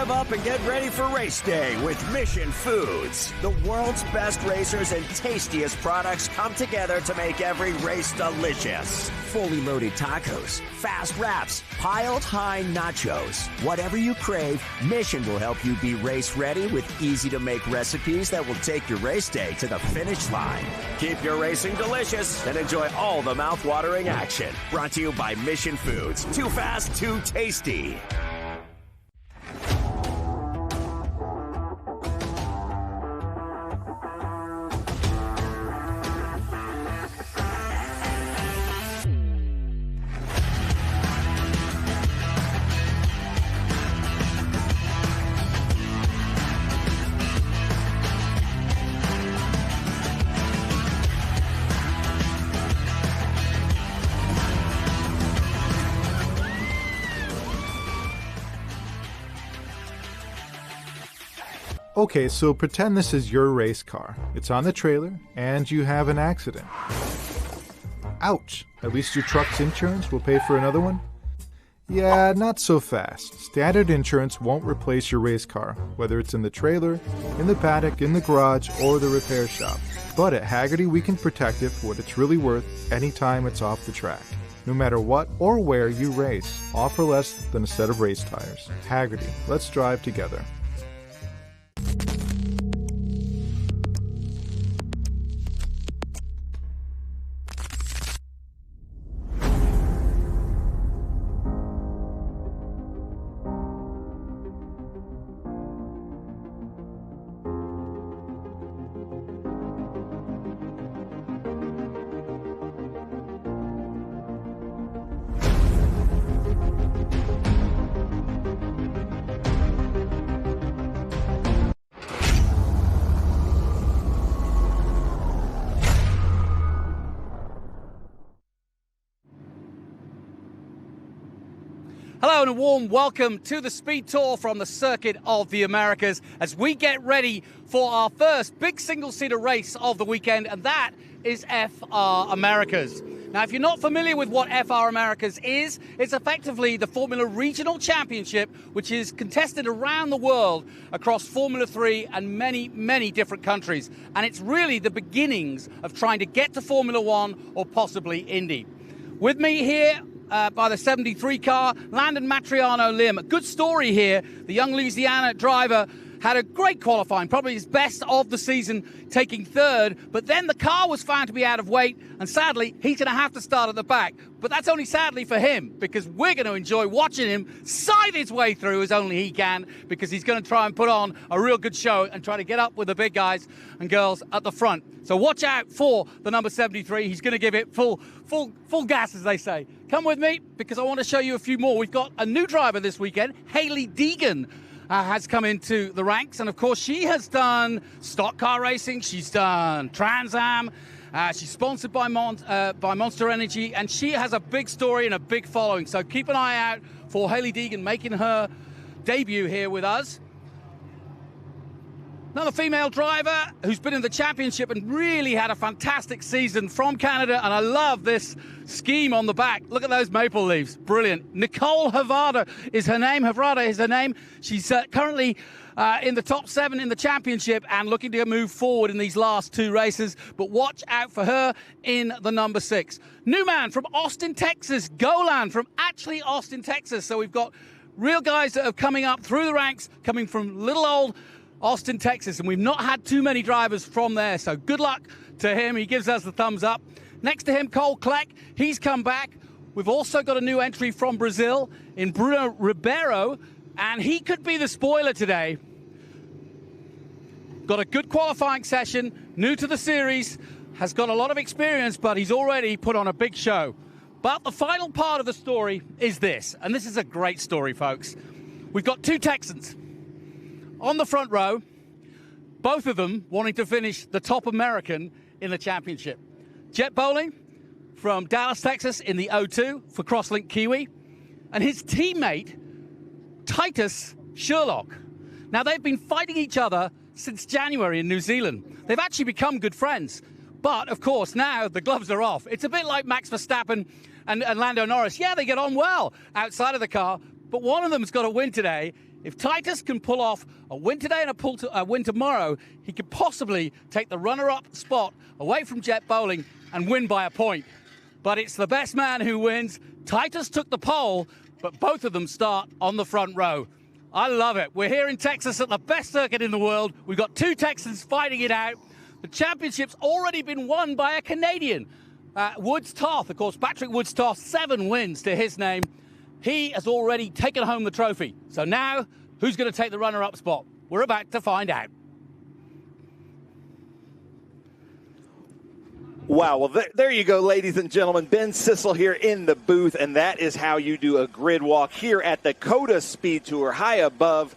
Rev up and get ready for race day with Mission Foods. The world's best racers and tastiest products come together to make every race delicious. Fully loaded tacos, fast wraps, piled high nachos. Whatever you crave, Mission will help you be race ready with easy-to-make recipes that will take your race day to the finish line. Keep your racing delicious and enjoy all the mouth-watering action. Brought to you by Mission Foods. Too fast, too tasty. Okay, so pretend this is your race car. It's on the trailer, and you have an accident. Ouch! At least your truck's insurance will pay for another one? Yeah, not so fast. Standard insurance won't replace your race car, whether it's in the trailer, in the paddock, in the garage, or the repair shop. But at Haggerty, we can protect it for what it's really worth anytime it's off the track. No matter what or where you race, offer less than a set of race tires. Haggerty, let's drive together. Hello and a warm welcome to the Speed Tour from the Circuit of the Americas as we get ready for our first big single-seater race of the weekend, and that is FR Americas. Now, if you're not familiar with what FR Americas is, it's effectively the Formula Regional Championship, which is contested around the world across Formula 3 and many, many different countries. And it's really the beginnings of trying to get to Formula 1 or possibly Indy. With me here by the 73 car, Landon Matriano Lim. A good story here. The young Louisiana driver had a great qualifying, probably his best of the season, taking third, but then the car was found to be out of weight, and sadly, he's going to have to start at the back. But that's only sadly for him, because we're going to enjoy watching him side his way through as only he can, because he's going to try and put on a real good show and try to get up with the big guys and girls at the front. So watch out for the number 73. He's going to give it full gas, as they say. Come with me, because I want to show you a few more. We've got a new driver this weekend, Hailie Deegan. Has come into the ranks, and of course she has done stock car racing, she's done Trans Am, she's sponsored by Monster Energy, and she has a big story and a big following. So keep an eye out for Hailie Deegan making her debut here with us. Another female driver who's been in the championship and really had a fantastic season from Canada, and I love this scheme on the back. Look at those maple leaves. Brilliant. Nicole Havrda is her name. She's currently in the top 7 in the championship and looking to move forward in these last 2 races, but watch out for her in the number 6. New man from Austin, Texas, Golan from actually Austin, Texas. So we've got real guys that are coming up through the ranks, coming from little old Austin, Texas, and we've not had too many drivers from there, so good luck to him. He gives us the thumbs up. Next to him, Cole Kleck, he's come back. We've also got a new entry from Brazil in Bruno Ribeiro, and he could be the spoiler today. Got a good qualifying session, new to the series, has got a lot of experience, but he's already put on a big show. But the final part of the story is this, and this is a great story, folks. We've got 2 Texans on the front row, both of them wanting to finish the top American in the championship. Jett Bowling from Dallas, Texas in the O2 for Crosslink Kiwi, and his teammate, Titus Sherlock. Now, they've been fighting each other since January in New Zealand. They've actually become good friends. But, of course, now the gloves are off. It's a bit like Max Verstappen and Lando Norris. Yeah, they get on well outside of the car, but one of them's got to win today If Titus can pull off a win today and a win tomorrow, he could possibly take the runner-up spot away from Jett Bowling and win by a point. But it's the best man who wins. Titus took the pole, but both of them start on the front row. I love it. We're here in Texas at the best circuit in the world. We've got two Texans fighting it out. The championship's already been won by a Canadian, Woods-Toth. Of course, Patrick Woods-Toth, 7 wins to his name. He has already taken home the trophy. So now, who's going to take the runner-up spot? We're about to find out. Wow, well, there you go, ladies and gentlemen. Ben Sissel here in the booth, and that is how you do a grid walk here at the COTA Speed Tour, high above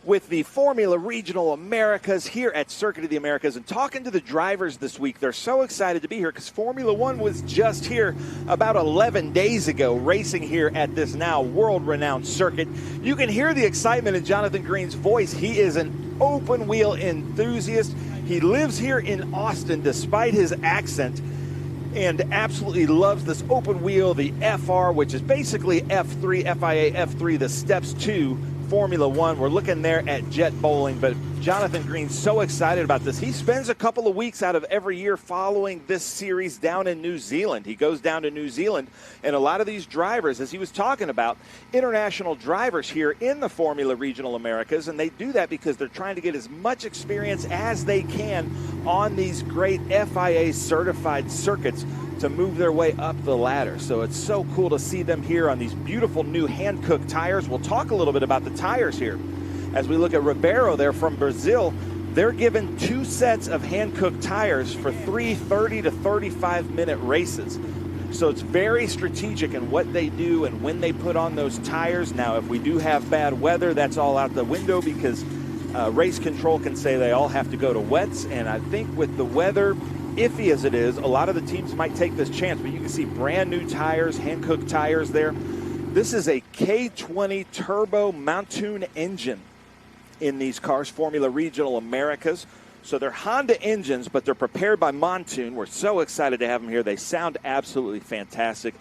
with the Formula Regional Americas here at Circuit of the Americas. And talking to the drivers this week, they're so excited to be here because Formula One was just here about 11 days ago, racing here at this now world-renowned circuit. You can hear the excitement in Jonathan Green's voice. He is an open-wheel enthusiast. He lives here in Austin despite his accent and absolutely loves this open wheel, the FR, which is basically F3, FIA F3, the steps to Formula One. We're looking there at Jett Bowling, but Jonathan Green's so excited about this. He spends a couple of weeks out of every year following this series down in New Zealand. He goes down to New Zealand, and a lot of these drivers, as he was talking about, international drivers here in the Formula Regional Americas, and they do that because they're trying to get as much experience as they can on these great FIA certified circuits to move their way up the ladder. So it's so cool to see them here on these beautiful new hand-cooked tires. We'll talk a little bit about the tires here. As we look at Ribeiro, they're from Brazil. They're given 2 sets of hand-cooked tires for 3 30 to 35-minute races. So it's very strategic in what they do and when they put on those tires. Now, if we do have bad weather, that's all out the window because race control can say they all have to go to wets. And I think with the weather, iffy as it is, a lot of the teams might take this chance. But you can see brand new tires, hand-cooked tires there. This is a K20 turbo Montoon engine in these cars, Formula Regional Americas. So they're Honda engines, but they're prepared by Montoon. We're so excited to have them here. They sound absolutely fantastic.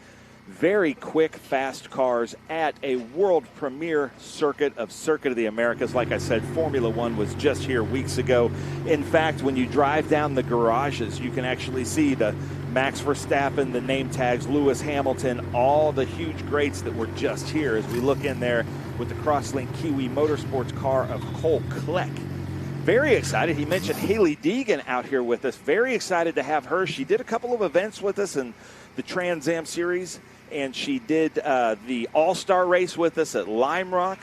Very quick, fast cars at a world premiere circuit of Circuit of the Americas. Like I said, Formula One was just here weeks ago. In fact, when you drive down the garages, you can actually see the Max Verstappen, the name tags, Lewis Hamilton, all the huge greats that were just here as we look in there with the Crosslink Kiwi Motorsports car of Cole Kleck. Very excited. He mentioned Hailie Deegan out here with us. Very excited to have her. She did a couple of events with us in the Trans Am Series, and she did the All-Star race with us at Lime Rock.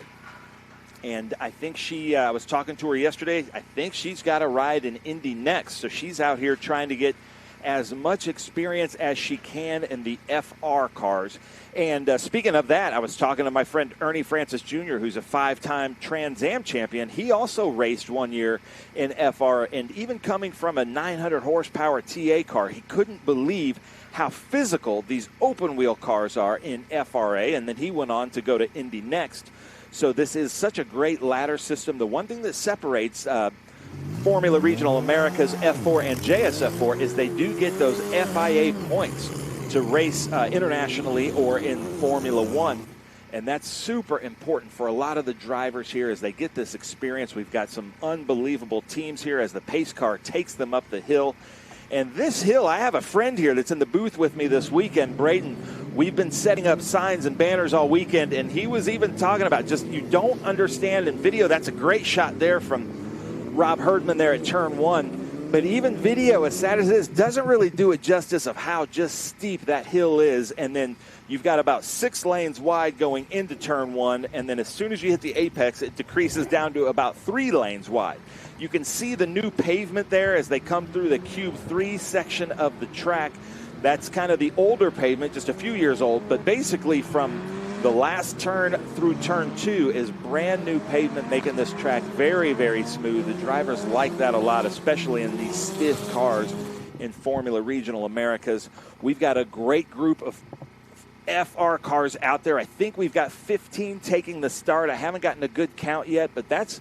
And I think I was talking to her yesterday, I think she's got a ride in Indy next. So she's out here trying to get as much experience as she can in the FR cars. And speaking of that, I was talking to my friend Ernie Francis Jr., who's a 5-time Trans Am champion. He also raced 1 year in FR, and even coming from a 900 horsepower TA car, he couldn't believe how physical these open wheel cars are in FRA, and then he went on to go to Indy next. So this is such a great ladder system. The one thing that separates Formula Regional Americas F4 and JSF4 is they do get those FIA points to race internationally or in Formula One. And that's super important for a lot of the drivers here as they get this experience. We've got some unbelievable teams here as the pace car takes them up the hill. And this hill, I have a friend here that's in the booth with me this weekend, Brady. We've been setting up signs and banners all weekend, and he was even talking about just you don't understand in video. That's a great shot there from Rob Herdman there at turn 1. But even video, as sad as it is, doesn't really do it justice of how just steep that hill is. And then you've got about 6 lanes wide going into turn 1, and then as soon as you hit the apex, it decreases down to about 3 lanes wide. You can see the new pavement there as they come through the Cube 3 section of the track. That's kind of the older pavement, just a few years old, but basically from the last turn through turn 2 is brand new pavement, making this track very, very smooth. The drivers like that a lot, especially in these stiff cars in Formula Regional Americas. We've got a great group of FR cars out there. I think we've got 15 taking the start. I haven't gotten a good count yet, but that's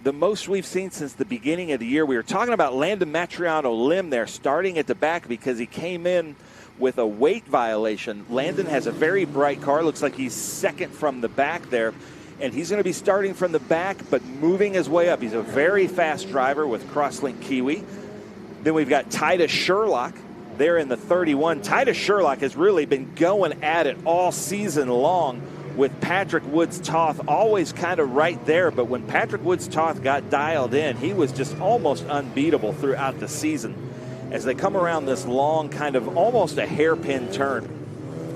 the most we've seen since the beginning of the year. We were talking about Landon Matriano Lim there starting at the back because he came in with a weight violation. Landon has a very bright car. Looks like he's second from the back there. and he's going to be starting from the back but moving his way up. He's a very fast driver with Crosslink Kiwi. Then we've got Titus Sherlock there in the 31. Titus Sherlock has really been going at it all season long with Patrick Woods-Toth always kind of right there. But when Patrick Woods-Toth got dialed in, he was just almost unbeatable throughout the season as they come around this long, kind of almost a hairpin turn.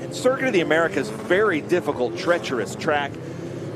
And Circuit of the Americas, very difficult, treacherous track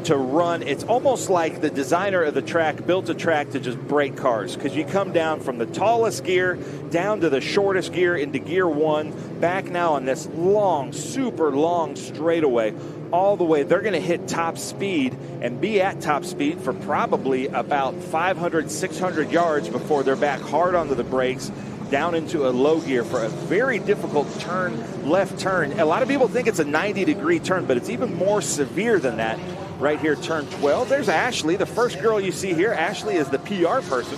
to run. It's almost like the designer of the track built a track to just break cars, because you come down from the tallest gear down to the shortest gear into gear 1, back now on this long, super long straightaway all the way. They're going to hit top speed and be at top speed for probably about 500, 600 yards before they're back hard onto the brakes down into a low gear for a very difficult turn, left turn. A lot of people think it's a 90-degree turn, but it's even more severe than that. Right here, turn 12. There's Ashley, the first girl you see here. Ashley is the PR person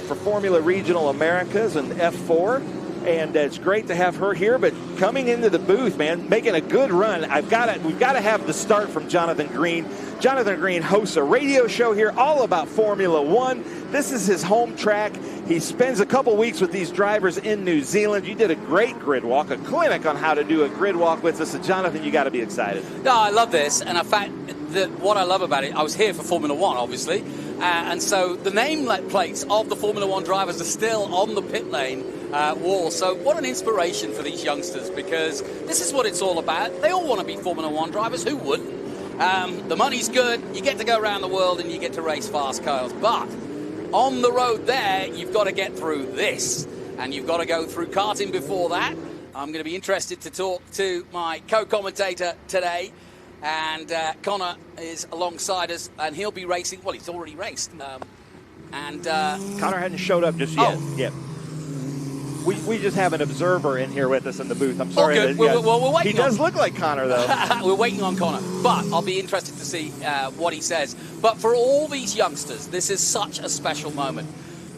for Formula Regional Americas and F4. And it's great to have her here, but coming into the booth, man, making a good run. We've got to have the start from Jonathan Green. Jonathan Green hosts a radio show here all about Formula One. This is his home track. He spends a couple weeks with these drivers in New Zealand. You did a great grid walk, a clinic on how to do a grid walk with us. So Jonathan, you got to be excited. No, I love this, and in fact, what I love about it, I was here for Formula One, obviously, and so the name plates of the Formula One drivers are still on the pit lane wall. So what an inspiration for these youngsters, because this is what it's all about. They all want to be Formula One drivers. Who wouldn't? The money's good. You get to go around the world and you get to race fast cars. But on the road there, you've got to get through this, and you've got to go through karting before that. I'm going to be interested to talk to my co-commentator today. And Connor is alongside us, and he'll be racing. Well, he's already raced. Connor hadn't showed up just yet. Oh. Yeah. We just have an observer in here with us in the booth. I'm sorry. Good. We're waiting. He does look like Connor, though. We're waiting on Connor, but I'll be interested to see what he says. But for all these youngsters, this is such a special moment.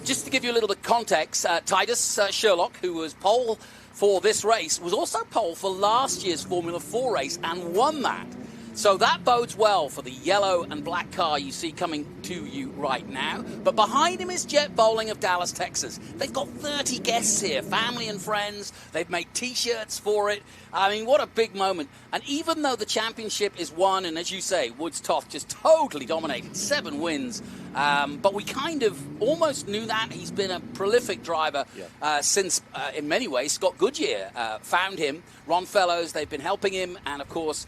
Just to give you a little bit of context, Titus Sherlock, who was pole for this race, was also pole for last year's Formula 4 race and won that. So that bodes well for the yellow and black car you see coming to you right now. But behind him is Jett Bowling of Dallas, Texas. They've got 30 guests here, family and friends. They've made T-shirts for it. I mean, what a big moment. And even though the championship is won, and as you say, Woods-Toth just totally dominated, 7 wins. But we kind of almost knew that. He's been a prolific driver since, in many ways, Scott Goodyear found him. Ron Fellows, they've been helping him. And, of course,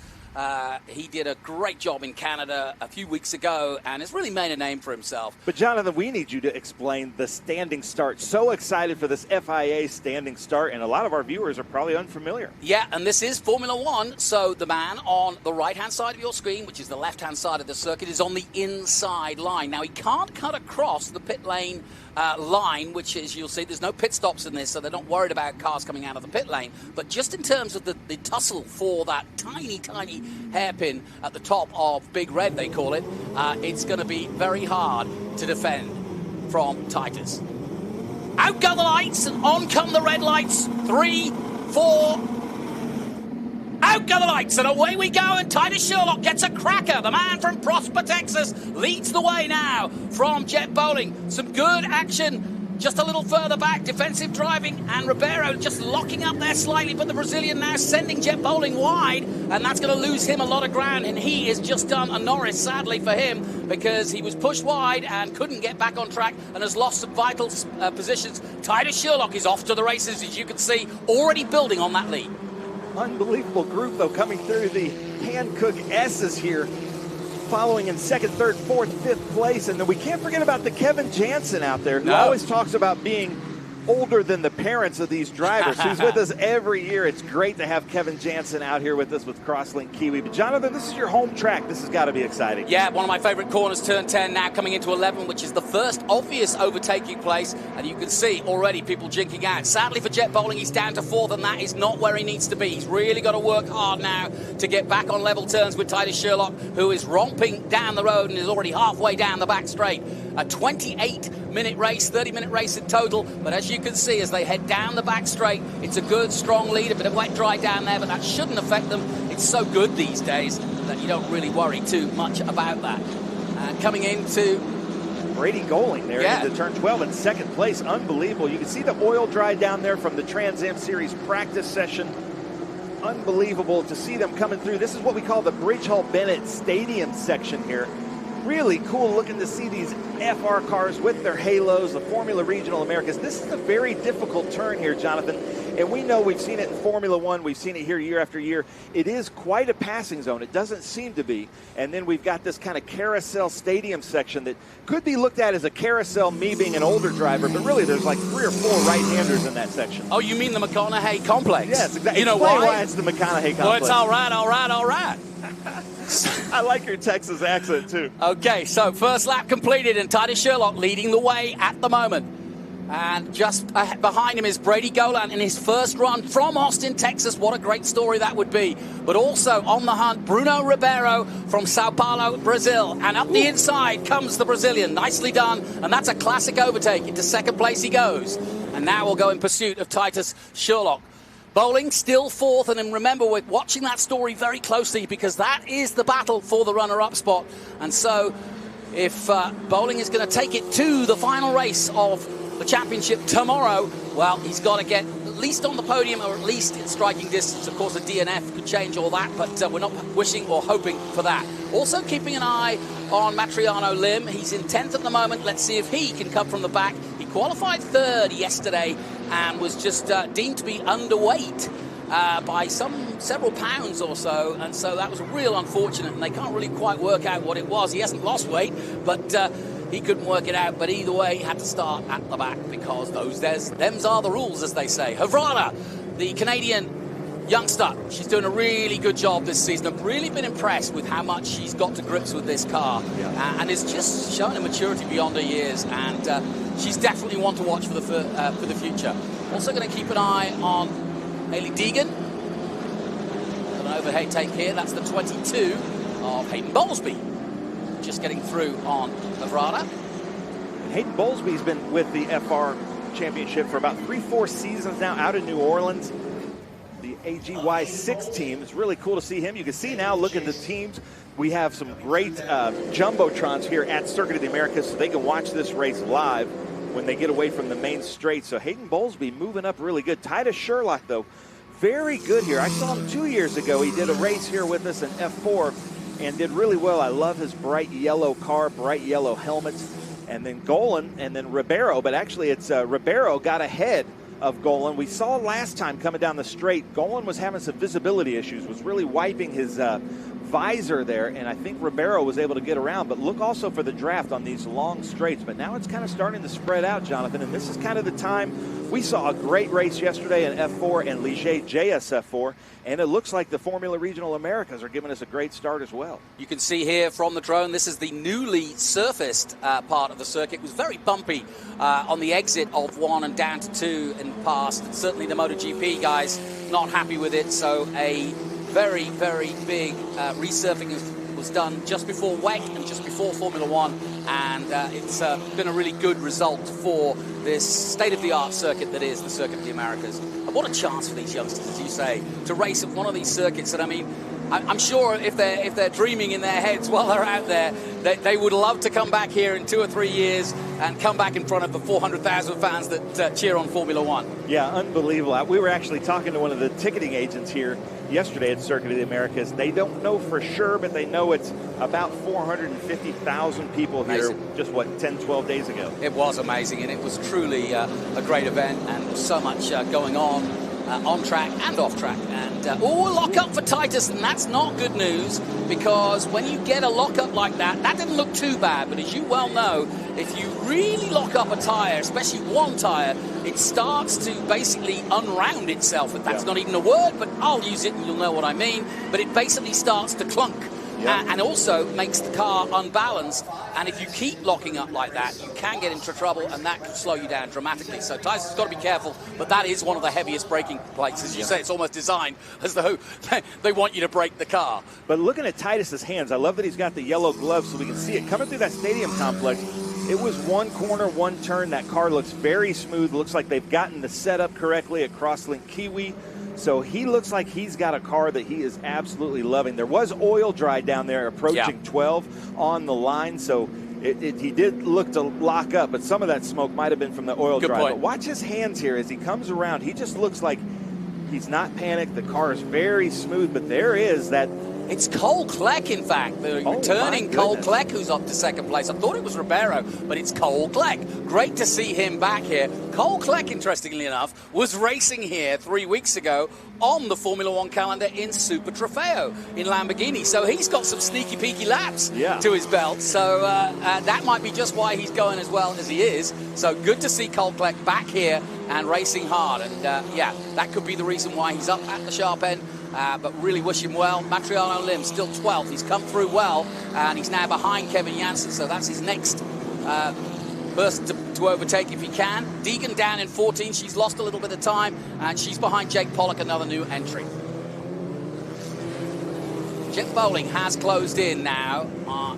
he did a great job in Canada a few weeks ago and has really made a name for himself. But, Jonathan, we need you to explain the standing start. So excited for this FIA standing start, and a lot of our viewers are probably unfamiliar. Yeah, and this is Formula One, so the man on the right-hand side of your screen, which is the left-hand side of the circuit, is on the inside line. Now, he can't cut across the pit lane line, which is, you'll see, there's no pit stops in this, so they're not worried about cars coming out of the pit lane. But just in terms of the tussle for that tiny, tiny hairpin at the top of Big Red, they call it, it's going to be very hard to defend from Titus. Out go the lights, and on come the red lights. 3, 4... Out go the lights, and away we go, and Titus Sherlock gets a cracker. The man from Prosper, Texas, leads the way now from Jett Bowling. Some good action just a little further back, defensive driving, and Ribeiro just locking up there slightly, but the Brazilian now sending Jett Bowling wide, and that's going to lose him a lot of ground, and he has just done a Norris, sadly for him, because he was pushed wide and couldn't get back on track and has lost some vital positions. Titus Sherlock is off to the races, as you can see, already building on that lead. Unbelievable group, though, coming through the Hankook S's here, following in 2nd, 3rd, 4th, 5th place. And then we can't forget about the Kevin Jansen out there, who always talks about being older than the parents of these drivers, who's with us every year. It's great to have Kevin Jansen out here with us with Crosslink Kiwi. But Jonathan, this is your home track. This has got to be exciting. Yeah, one of my favorite corners, turn 10 now coming into 11, which is the first obvious overtaking place. And you can see already people jinking out. Sadly for Jett Bowling, he's down to 4th, and that is not where he needs to be. He's really got to work hard now to get back on level terms with Titus Sherlock, who is romping down the road and is already halfway down the back straight. A 28-minute race, 30-minute race in total. But as you can see, as they head down the back straight, it's a good, strong lead. A bit of wet dry down there, but that shouldn't affect them it's so good these days that you don't really worry too much about that. Coming into Brady Golan there into turn 12 in second place. Unbelievable. You can see the oil dry down there from the Trans Am Series practice session. Unbelievable to see them coming through. This is what we call the Bridge Hall Bennett Stadium section here. Really cool looking to see these FR cars with their halos, the Formula Regional Americas. This is a very difficult turn here, Jonathan. And we know we've seen it in Formula One. We've seen it here year after year. It is quite a passing zone. It doesn't seem to be. And then we've got this kind of carousel stadium section that could be looked at as a carousel, me being an older driver, but really there's like 3 or 4 right-handers in that section. Oh, you mean the McConaughey complex? Yes, exactly. You know why? It's the McConaughey complex. Well, it's all right. I like your Texas accent, too. Okay, so first lap completed, and Titus Sherlock leading the way at the moment. And just behind him is Brady Golan in his first run from Austin, Texas. What a great story that would be. But also on the hunt, Bruno Ribeiro from Sao Paulo, Brazil. And up the inside comes the Brazilian. Nicely done. And that's a classic overtake. Into second place he goes. And now we'll go in pursuit of Titus Sherlock. Bowling still fourth, and then remember, we're watching that story very closely because that is the battle for the runner-up spot. And so if Bowling is going to take it to the final race of the championship tomorrow, well, he's got to get at least on the podium or at least in striking distance. Of course, a DNF could change all that, but we're not wishing or hoping for that. Also keeping an eye on Matriano Lim. He's in 10th at the moment. Let's see if he can come from the back. He qualified 3rd yesterday and was just deemed to be underweight by several pounds or so, and so that was real unfortunate, and they can't really quite work out what it was. He hasn't lost weight, but he couldn't work it out. But either way, he had to start at the back because them's are the rules, as they say. Havrda, the Canadian youngster, she's doing a really good job this season. I've really been impressed with how much she's got to grips with this car, and is just showing a maturity beyond her years, and she's definitely one to watch for the future. Also going to keep an eye on Hailie Deegan. Got an overhead take here. That's the 22 of Hayden Bowlesby. Just getting through on Havrda. Hayden Bowlesby's been with the FR Championship for about 3-4 seasons now out of New Orleans. The IGY6 team. It's really cool to see him. You can see now, look at the teams. We have some great jumbotrons here at Circuit of the Americas, so they can watch this race live when they get away from the main straight. So Hayden Bowlesby moving up really good. Titus Sherlock, though, very good here. I saw him 2 years ago. He did a race here with us in F4 and did really well. I love his bright yellow car, bright yellow helmets. And then Golan, and then Ribeiro. But actually, it's Ribeiro got ahead of Golan. We saw last time coming down the straight, Golan was having some visibility issues, was really wiping his visor there, and I think Ribeiro was able to get around. But look also for the draft on these long straights. But now it's kind of starting to spread out, Jonathan, and this is kind of the time. We saw a great race yesterday in F4 and Ligier JSF4, and it looks like the Formula Regional Americas are giving us a great start as well. You can see here from the drone, this is the newly surfaced part of the circuit. It was very bumpy on the exit of 1 and down to 2 in the past. Certainly the MotoGP guys not happy with it, so a very, very big resurfing was done just before WEC and just before Formula One, and it's been a really good result for this state-of-the-art circuit that is the Circuit of the Americas. And what a chance for these youngsters, as you say, to race at one of these circuits. And I mean, I'm sure if they're dreaming in their heads while they're out there, they would love to come back here in 2 or 3 years and come back in front of the 400,000 fans that cheer on Formula One. Yeah, unbelievable. We were actually talking to one of the ticketing agents here yesterday at Circuit of the Americas. They don't know for sure, but they know it's about 450,000 people here. Amazing. Just, 10, 12 days ago. It was amazing, and it was truly a great event, and so much going on track and off track. And a lock-up for Titus, and that's not good news, because when you get a lock-up like that didn't look too bad, but as you well know, if you really lock up a tyre, especially one tyre, it starts to basically unround itself. If that's not even a word, but I'll use it and you'll know what I mean. But it basically starts to clunk. And also makes the car unbalanced. And if you keep locking up like that, you can get into trouble, and that can slow you down dramatically. So Titus has got to be careful, but that is one of the heaviest braking plates. As you say, it's almost designed as though they want you to brake the car. But looking at Titus's hands, I love that he's got the yellow gloves so we can see it coming through that stadium complex. It was one corner, one turn. That car looks very smooth. Looks like they've gotten the setup correctly at Crosslink Kiwi. So he looks like he's got a car that he is absolutely loving. There was oil dry down there approaching 12 on the line, so he did look to lock up, but some of that smoke might have been from the oil dry. But watch his hands here as he comes around. He just looks like he's not panicked. The car is very smooth, but there is that. It's Cole Kleck, in fact, the returning Cole Kleck, who's up to second place. I thought it was Ribeiro, but it's Cole Kleck. Great to see him back here. Cole Kleck, interestingly enough, was racing here 3 weeks ago on the Formula One calendar in Super Trofeo in Lamborghini. So he's got some sneaky peeky laps to his belt. So that might be just why he's going as well as he is. So good to see Cole Kleck back here and racing hard. And yeah, that could be the reason why he's up at the sharp end. But really wish him well. Matriano Lim still 12th. He's come through well, and he's now behind Kevin Jansen, so that's his next person to overtake if he can. Deegan down in 14. She's lost a little bit of time, and she's behind Jake Pollock, another new entry. Jett Bowling has closed in now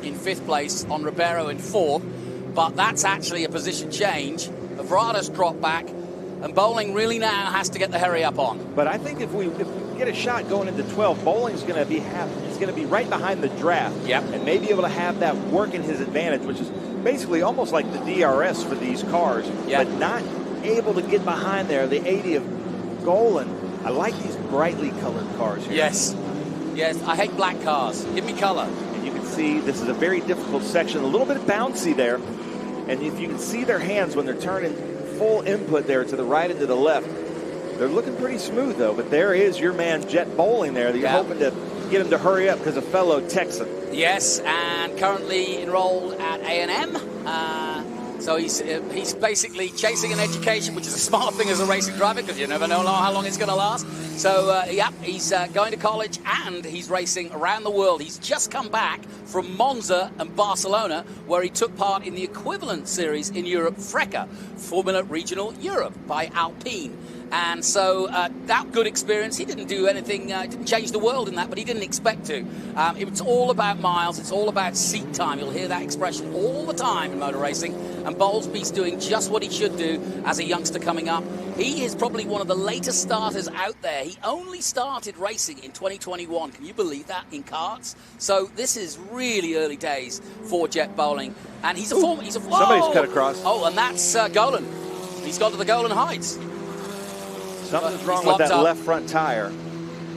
in 5th place on Ribeiro in 4th, but that's actually a position change. Havrda's dropped back, and Bowling really now has to get the hurry up on. But I think if we get a shot going into 12, Bowling's going to be he's going to be right behind the draft and maybe able to have that work in his advantage, which is basically almost like the DRS for these cars, but not able to get behind there. The 80 of Golan. I like these brightly colored cars here. Yes, I hate black cars. Give me color. And you can see this is a very difficult section, a little bit bouncy there, and if you can see their hands when they're turning full input there to the right and to the left, they're looking pretty smooth, though. But there is your man, Jett Bowling, there. That you're hoping to get him to hurry up because a fellow Texan. Yes, and currently enrolled at A&M. So he's basically chasing an education, which is a smart thing as a racing driver because you never know how long it's going to last. So, he's going to college and he's racing around the world. He's just come back from Monza and Barcelona, where he took part in the equivalent series in Europe, FRECA, Formula Regional Europe, by Alpine. And so that good experience. He didn't do anything, didn't change the world in that, but he didn't expect to. It's all about miles. It's all about seat time. You'll hear that expression all the time in motor racing. And Bowlesby's doing just what he should do as a youngster coming up. He is probably one of the latest starters out there. He only started racing in 2021. Can you believe that, in karts? So this is really early days for Jett Bowling. And he's a former... Somebody's cut across. Oh, and that's Golan. He's gone to the Golan Heights. Something's wrong with that left front tire.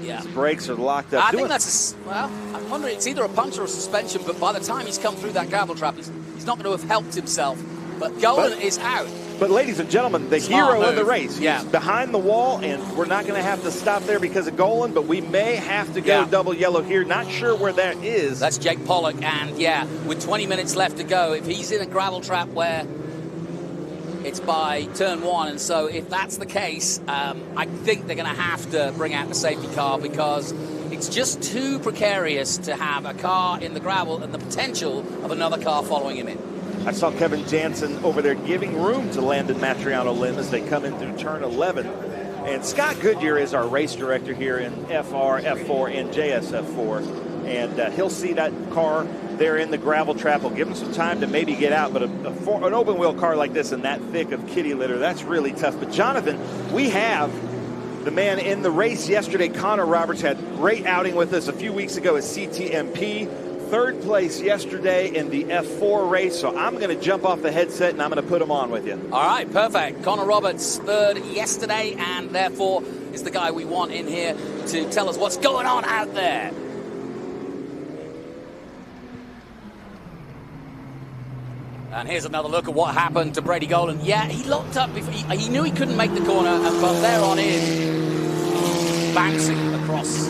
Yeah. His brakes are locked up. I think that's I'm wondering, it's either a puncture or a suspension, but by the time he's come through that gravel trap, he's not going to have helped himself. But Golan is out. But ladies and gentlemen, the hero of the race. He's behind the wall, and we're not going to have to stop there because of Golan, but we may have to go double yellow here. Not sure where that is. That's Jake Pollock, and with 20 minutes left to go, if he's in a gravel trap where it's by turn 1, and so if that's the case, I think they're going to have to bring out the safety car because it's just too precarious to have a car in the gravel and the potential of another car following him in. I saw Kevin Jansen over there giving room to Landon Matriano Lim as they come in through turn 11. And Scott Goodyear is our race director here in FR, F4, and JSF4. And he'll see that car there in the gravel trap. Will give him some time to maybe get out. But an open wheel car like this in that thick of kitty litter, that's really tough. But Jonathan, we have the man in the race yesterday. Connor Roberts had a great outing with us a few weeks ago at CTMP. 3rd place yesterday in the F4 race, so I'm going to jump off the headset and I'm going to put him on with you. All right, perfect. Connor Roberts 3rd yesterday, and therefore is the guy we want in here to tell us what's going on out there. And here's another look at what happened to Brady Golan. Yeah, he locked up before he knew he couldn't make the corner, and from there on in, bouncing across.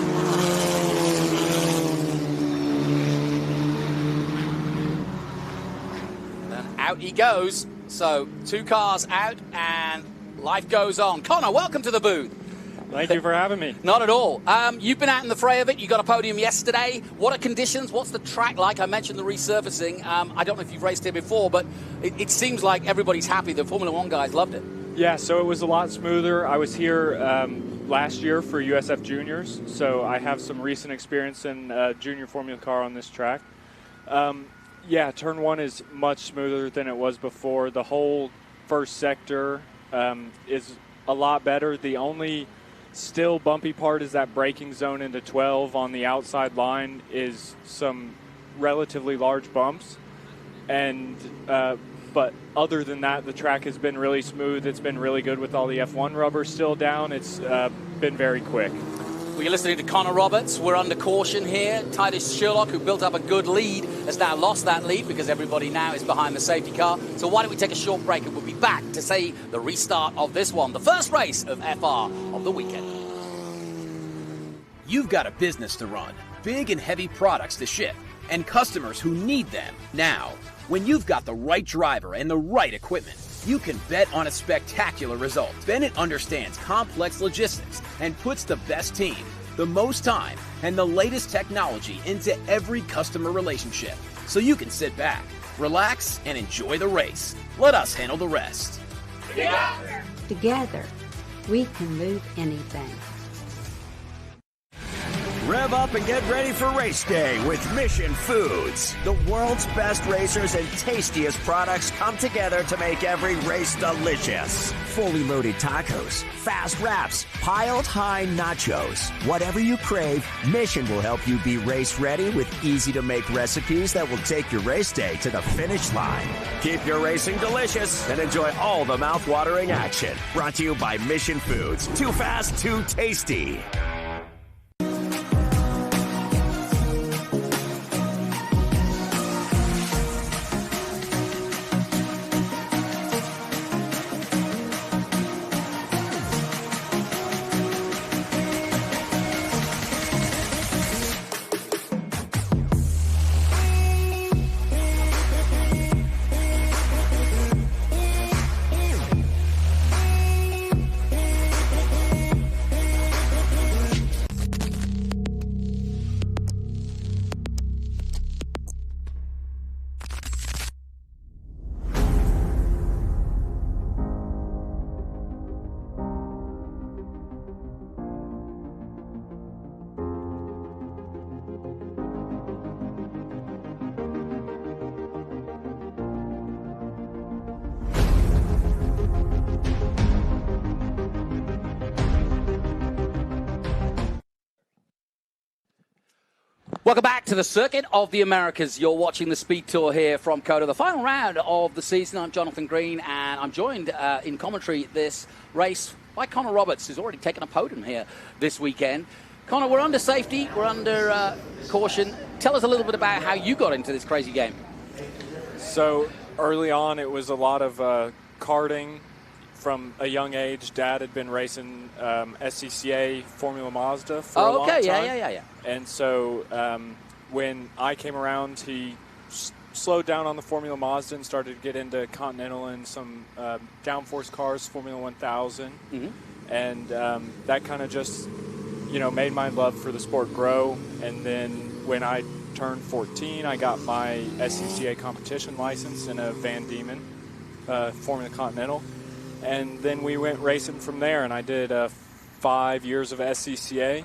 Out he goes. So 2 cars out and life goes on. Connor, welcome to the booth. Thank you for having me. Not at all. You've been out in the fray of it. You got a podium yesterday. What are conditions? What's the track like? I mentioned the resurfacing. I don't know if you've raced here before, but it seems like everybody's happy. The Formula One guys loved it. Yeah, so it was a lot smoother. I was here last year for USF Juniors, so I have some recent experience in junior Formula car on this track. Yeah, turn 1 is much smoother than it was before. The whole first sector is a lot better. The only Still bumpy part is that braking zone into 12 on the outside line is some relatively large bumps. And but other than that, the track has been really smooth. It's been really good with all the F1 rubber still down. It's been very quick. We're listening to Connor Roberts. We're under caution here. Titus Sherlock, who built up a good lead, has now lost that lead because everybody now is behind the safety car. So why don't we take a short break and we'll be back to say the restart of this one, the first race of FR of the weekend. You've got a business to run, big and heavy products to ship, and customers who need them now. When you've got the right driver and the right equipment, you can bet on a spectacular result. Bennett understands complex logistics and puts the best team, the most time, and the latest technology into every customer relationship. So you can sit back, relax, and enjoy the race. Let us handle the rest. Together, we can move anything. Rev up and get ready for race day with Mission Foods. The world's best racers and tastiest products come together to make every race delicious. Fully loaded tacos, fast wraps, piled high nachos. Whatever you crave, Mission will help you be race ready with easy to make recipes that will take your race day to the finish line. Keep your racing delicious and enjoy all the mouth-watering action. Brought to you by Mission Foods. Too fast, too tasty. Welcome back to the Circuit of the Americas. You're watching the Speed Tour here from COTA, the final round of the season. I'm Jonathan Green, and I'm joined in commentary this race by Connor Roberts, who's already taken a podium here this weekend. Connor, we're under safety, we're under caution. Tell us a little bit about how you got into this crazy game. So early on, it was a lot of karting from a young age. Dad had been racing SCCA Formula Mazda for a long time. Yeah. And so when I came around, he slowed down on the Formula Mazda and started to get into Continental and some downforce cars, Formula 1000. Mm-hmm. And that kind of just, made my love for the sport grow. And then when I turned 14, I got my SCCA competition license in a Van Diemen Formula Continental. And then we went racing from there, and I did 5 years of SCCA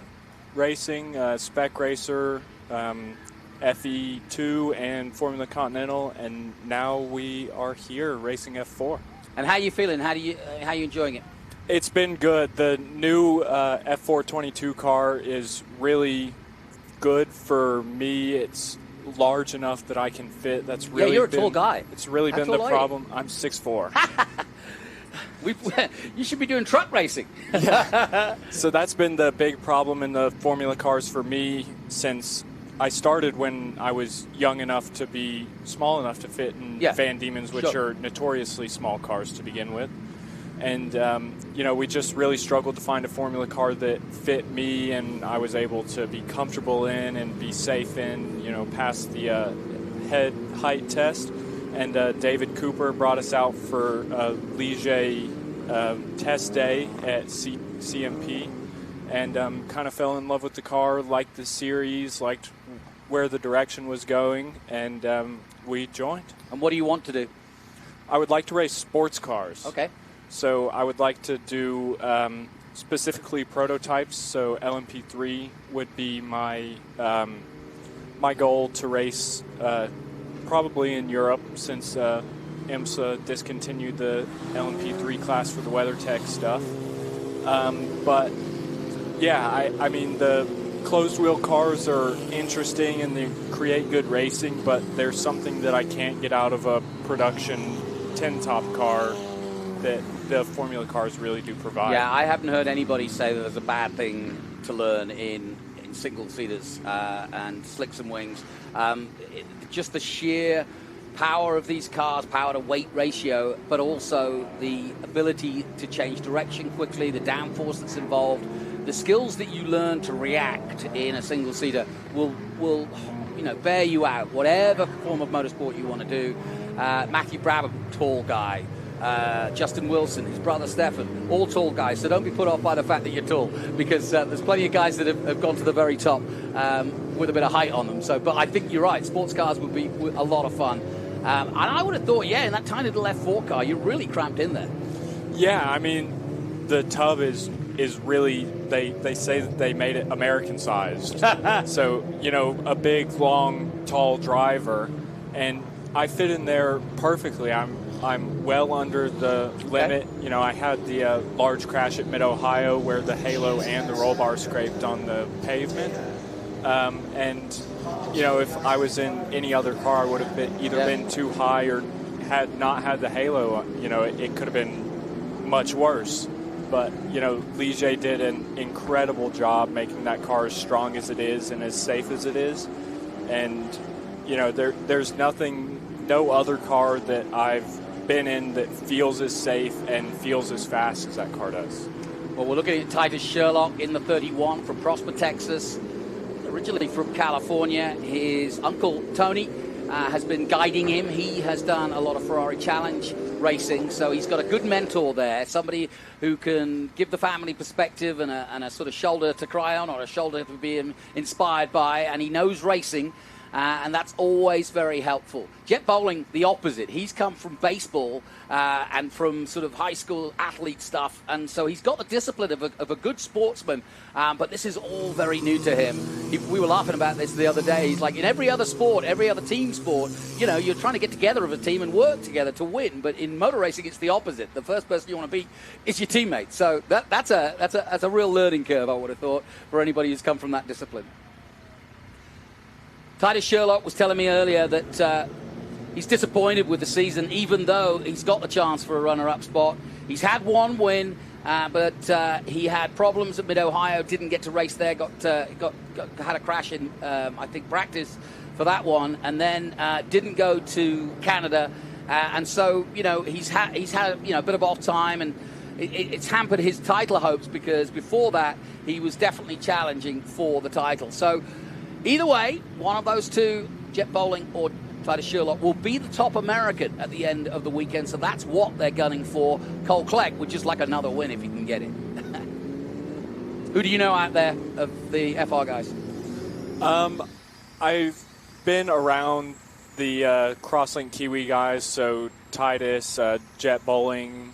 racing, spec racer, FE2, and Formula Continental, and now we are here racing F4. And how are you feeling? How are you enjoying it? It's been good. The new F422 car is really good for me. It's large enough that I can fit. That's really you're a tall guy. It's really been the problem. I'm 6'4". You should be doing truck racing. Yeah. So that's been the big problem in the Formula cars for me since I started when I was young enough to be small enough to fit in Van Diemens, which are notoriously small cars to begin with. And, we just really struggled to find a Formula car that fit me and I was able to be comfortable in and be safe in, pass the head height test. And David Cooper brought us out for a Ligier test day at CMP, and kind of fell in love with the car, liked the series, liked where the direction was going, and we joined. And what do you want to do? I would like to race sports cars. Okay. So I would like to do specifically prototypes, so LMP3 would be my my goal to race probably in Europe, since IMSA discontinued the LMP3 class for the WeatherTech stuff. But Yeah, I mean, the closed wheel cars are interesting and they create good racing, but there's something that I can't get out of a production 10-top car that the Formula cars really do provide. Yeah, I haven't heard anybody say that there's a bad thing to learn in single-seaters and slicks and wings. Just the sheer power of these cars, power to weight ratio, but also the ability to change direction quickly, the downforce that's involved, the skills that you learn to react in a single-seater will bear you out, whatever form of motorsport you want to do. Matthew Brabham, tall guy. Justin Wilson, his brother Stefan, all tall guys. So don't be put off by the fact that you're tall, because there's plenty of guys that have gone to the very top with a bit of height on them. So, but I think you're right. Sports cars would be a lot of fun. And I would have thought, in that tiny little F4 car, you're really cramped in there. Yeah, I mean, the tub is really, they say that they made it American-sized. So, a big, long, tall driver, and I fit in there perfectly. I'm well under the limit. Okay. I had the large crash at Mid-Ohio where the halo and the roll bar scraped on the pavement. And if I was in any other car, I would have been too high or had not had the halo. It could have been much worse. But, Ligier did an incredible job making that car as strong as it is and as safe as it is. And, there's no other car that I've been in that feels as safe and feels as fast as that car does. Well, we're looking at Titus Sherlock in the 31 from Prosper, Texas, originally from California. His uncle, Toney, has been guiding him. He has done a lot of Ferrari Challenge racing, so he's got a good mentor there, somebody who can give the family perspective and a sort of shoulder to cry on, or a shoulder to be inspired by, and he knows racing. And that's always very helpful. Jett Bowling, the opposite. He's come from baseball and from sort of high school athlete stuff, and so he's got the discipline of a good sportsman, but this is all very new to him. We were laughing about this the other day. He's like, in every other sport, every other team sport, you're trying to get together as a team and work together to win, but in motor racing, it's the opposite. The first person you want to beat is your teammate. So that's a real learning curve, I would have thought, for anybody who's come from that discipline. Titus Sherlock was telling me earlier that he's disappointed with the season, even though he's got the chance for a runner-up spot. He's had one win, but he had problems at Mid-Ohio, didn't get to race there, had a crash in, I think, practice for that one, and then didn't go to Canada. And so, he's had a bit of off time, and it's hampered his title hopes, because before that, he was definitely challenging for the title. So, either way, one of those two, Jett Bowling or Titus Sherlock, will be the top American at the end of the weekend, so that's what they're gunning for. Cole Kleck would just like another win if he can get it. Who do you know out there of the FR guys? I've been around the Crosslink Kiwi guys, so Titus, Jett Bowling,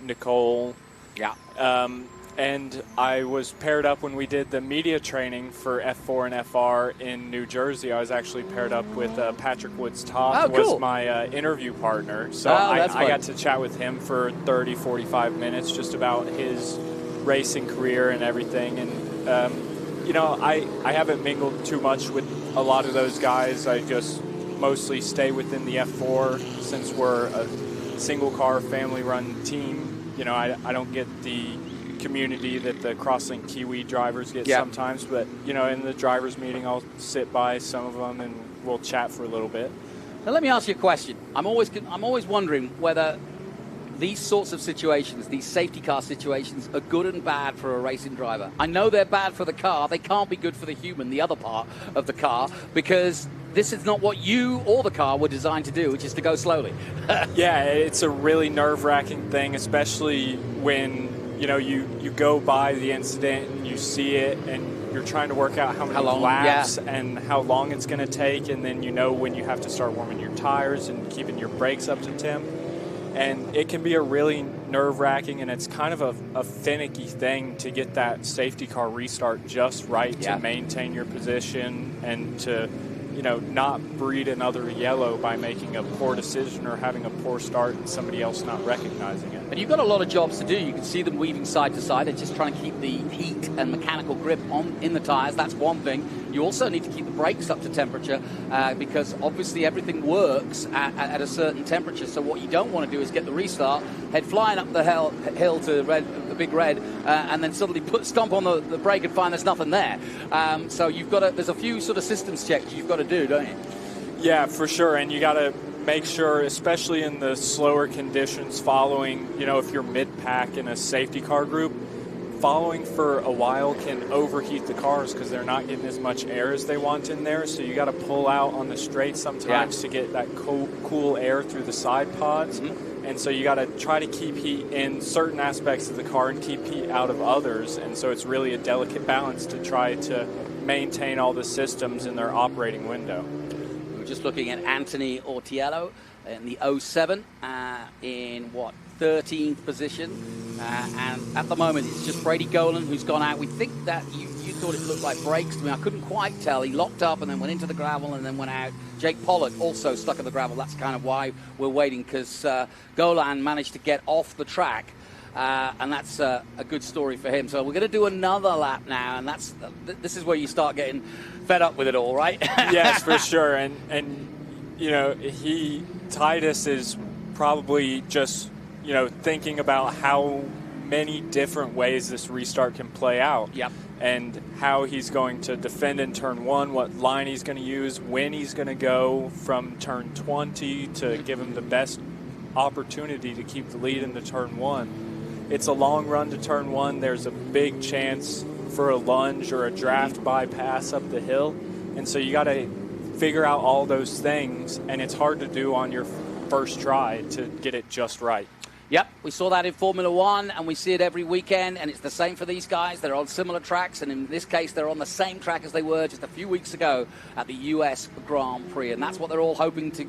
Nicole. Yeah. And I was paired up when we did the media training for F4 and FR in New Jersey. I was actually paired up with Patrick Woods-Toth, cool. was my interview partner. So I got to chat with him for 30, 45 minutes just about his racing career and everything. And, I haven't mingled too much with a lot of those guys. I just mostly stay within the F4 since we're a single-car, family-run team. I don't get the community that the Crosslink Kiwi drivers get sometimes, but in the drivers meeting I'll sit by some of them and we'll chat for a little bit. Now let me ask you a question. I'm always wondering whether these sorts of situations, these safety car situations, are good and bad for a racing driver. I know they're bad for the car. They can't be good for the human, the other part of the car, because this is not what you or the car were designed to do, which is to go slowly. Yeah, it's a really nerve-wracking thing, especially when you go by the incident and you see it and you're trying to work out how many laps and how long it's going to take, and then when you have to start warming your tires and keeping your brakes up to temp. And it can be a really nerve-wracking, and it's kind of a finicky thing to get that safety car restart just right to maintain your position and to not breed another yellow by making a poor decision or having a poor start and somebody else not recognizing it. And you've got a lot of jobs to do. You can see them weaving side to side. They're just trying to keep the heat and mechanical grip in the tires. That's one thing. You also need to keep the brakes up to temperature because obviously everything works at a certain temperature. So what you don't want to do is get the restart, head flying up the hill to the big red, and then suddenly stomp on the brake and find there's nothing there. So there's a few sort of systems checks you've got to do, don't you? Yeah, for sure. And you got to make sure, especially in the slower conditions, following, if you're mid-pack in a safety car group, following for a while can overheat the cars because they're not getting as much air as they want in there. So you got to pull out on the straight sometimes to get that cool air through the side pods. Mm-hmm. And so you got to try to keep heat in certain aspects of the car and keep heat out of others. And so it's really a delicate balance to try to maintain all the systems in their operating window. We were just looking at Anthony Ortiello in the 07 in 13th position. And at the moment, it's just Brady Golan who's gone out. We think that you thought it looked like brakes to me. I couldn't quite tell. He locked up and then went into the gravel and then went out. Jake Pollock also stuck in the gravel. That's kind of why we're waiting, because Golan managed to get off the track. And that's a good story for him. So we're going to do another lap now, and this is where you start getting fed up with it all, right? Yes, for sure. And Titus is probably just thinking about how many different ways this restart can play out. Yep. And how he's going to defend in turn 1, what line he's going to use, when he's going to go from turn 20 to give him the best opportunity to keep the lead into turn 1. It's a long run to turn 1. There's a big chance for a lunge or a draft bypass up the hill. And so you got to figure out all those things, and it's hard to do on your first try to get it just right. Yep, we saw that in Formula One, and we see it every weekend, and it's the same for these guys. They're on similar tracks, and in this case, they're on the same track as they were just a few weeks ago at the US Grand Prix, and that's what they're all hoping to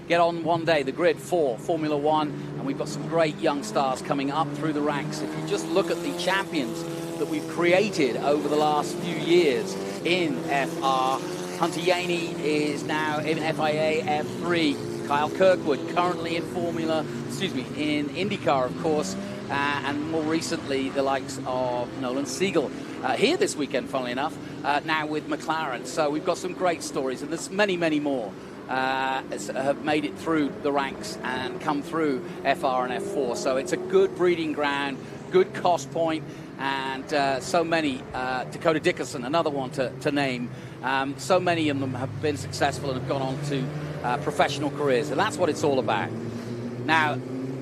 get on one day, the grid for Formula One, and we've got some great young stars coming up through the ranks. If you just look at the champions that we've created over the last few years in FR, Hunter Yaney is now in FIA F3. Kyle Kirkwood currently in IndyCar, of course, and more recently the likes of Nolan Siegel here this weekend, funnily enough, now with McLaren. So we've got some great stories, and there's many, many more have made it through the ranks and come through FR and F4. So it's a good breeding ground, good cost point, and so many, Dakota Dickerson, another one to name. So many of them have been successful and have gone on to professional careers, and that's what it's all about. Now,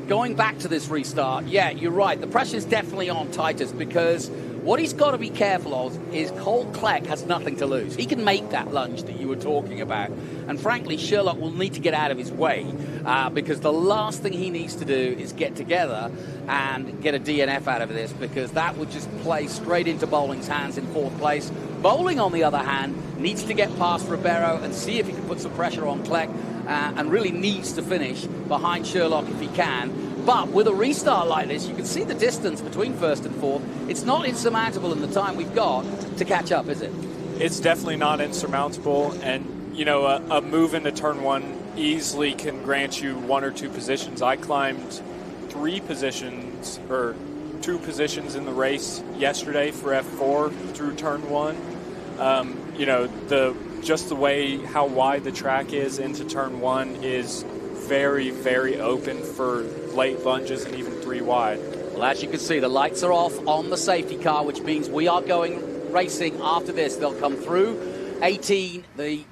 going back to this restart, yeah, you're right. The pressure's definitely on Titus, because what he's got to be careful of is Cole Kleck has nothing to lose. He can make that lunge that you were talking about. And frankly, Sherlock will need to get out of his way because the last thing he needs to do is get together and get a DNF out of this, because that would just play straight into Bowling's hands in 4th place. Bowling, on the other hand, needs to get past Ribeiro and see if he can put some pressure on Kleck, and really needs to finish behind Sherlock if he can. But with a restart like this, you can see the distance between 1st and 4th. It's not insurmountable in the time we've got to catch up, is it? It's definitely not insurmountable, and a move into turn 1 easily can grant you 1 or 2 positions. I climbed 3 positions, or 2 positions in the race yesterday for F4 through turn 1. Just the way how wide the track is into turn 1 is very, very open for late lunges and even 3 wide. Well, as you can see, the lights are off on the safety car, which means we are going racing after this. They'll come through 18. The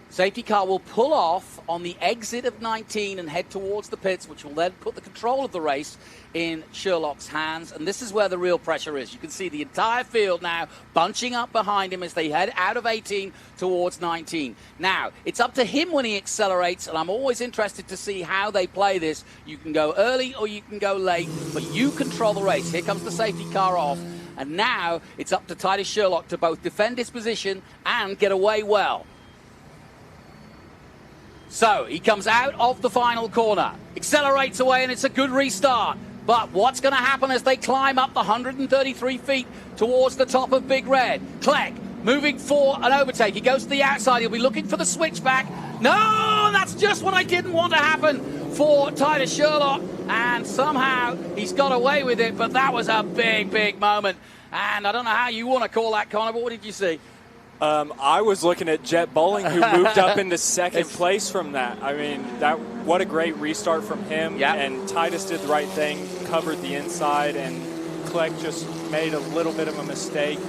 safety car will pull off on the exit of 19 and head towards the pits, which will then put the control of the race in Sherlock's hands. And this is where the real pressure is. You can see the entire field now bunching up behind him as they head out of 18 towards 19. Now, it's up to him when he accelerates, and I'm always interested to see how they play this. You can go early or you can go late, but you control the race. Here comes the safety car off. And now it's up to Titus Sherlock to both defend his position and get away well. So he comes out of the final corner, accelerates away, and it's a good restart. But what's going to happen as they climb up the 133 feet towards the top of Big Red? Kleck moving for an overtake. He goes to the outside. He'll be looking for the switchback. No, that's just what I didn't want to happen for Titus Sherlock. And somehow he's got away with it, but that was a big, big moment. And I don't know how you want to call that, Connor, but what did you see? I was looking at Jett Bowling, who moved up into second place from that. I mean, what a great restart from him. Yep. And Titus did the right thing, covered the inside, and Kleck just made a little bit of a mistake.